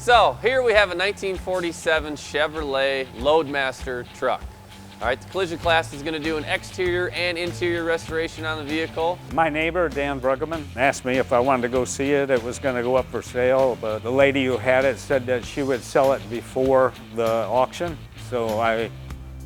So here we have a 1947 Chevrolet Loadmaster truck. All right, the collision class is going to do an exterior and interior restoration on the vehicle. My neighbor, Dan Bruggeman, asked me if I wanted to go see it. It was going to go up for sale, but the lady who had it said that she would sell it before the auction. So I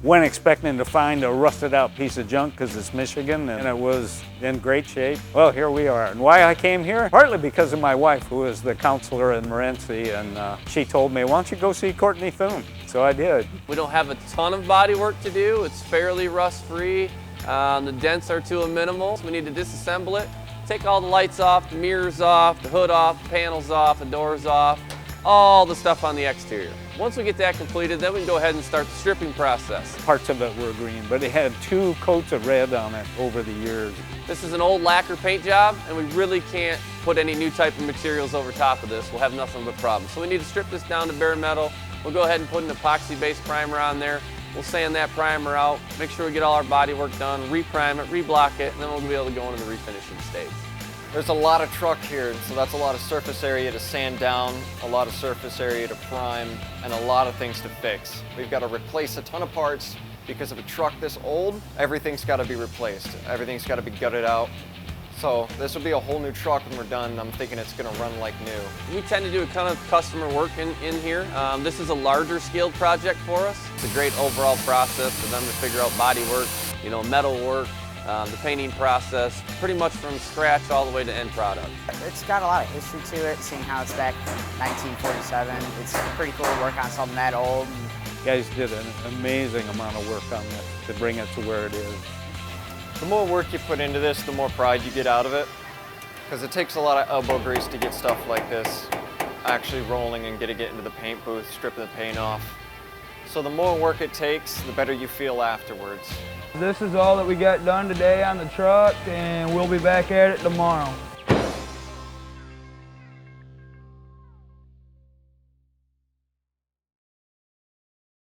went expecting to find a rusted out piece of junk because it's Michigan and it was in great shape. Well, here we are. And why I came here? Partly because of my wife, who is the counselor in Morenci, and she told me, why don't you go see Courtney Thune? So I did. We don't have a ton of body work to do. It's fairly rust-free. The dents are to a minimal. So we need to disassemble it, take all the lights off, the mirrors off, the hood off, the panels off, the doors off, all the stuff on the exterior. Once we get that completed, then we can go ahead and start the stripping process. Parts of it were green, but it had 2 coats of red on it over the years. This is an old lacquer paint job, and we really can't put any new type of materials over top of this. We'll have nothing but problems. So we need to strip this down to bare metal. We'll go ahead and put an epoxy-based primer on there. We'll sand that primer out, make sure we get all our body work done, reprime it, reblock it, and then we'll be able to go into the refinishing stage. There's a lot of truck here, so that's a lot of surface area to sand down, a lot of surface area to prime, and a lot of things to fix. We've got to replace a ton of parts because of a truck this old. Everything's got to be replaced. Everything's got to be gutted out. So this will be a whole new truck when we're done. I'm thinking it's going to run like new. We tend to do a ton of customer work in here. This is a larger scale project for us. It's a great overall process for them to figure out body work, metal work, the painting process, pretty much from scratch all the way to end product. It's got a lot of history to it, seeing how it's back in 1947. It's pretty cool to work on something that old. You guys did an amazing amount of work on this to bring it to where it is. The more work you put into this, the more pride you get out of it. Because it takes a lot of elbow grease to get stuff like this actually rolling and getting it into the paint booth, stripping the paint off. So the more work it takes, the better you feel afterwards. This is all that we got done today on the truck, and we'll be back at it tomorrow.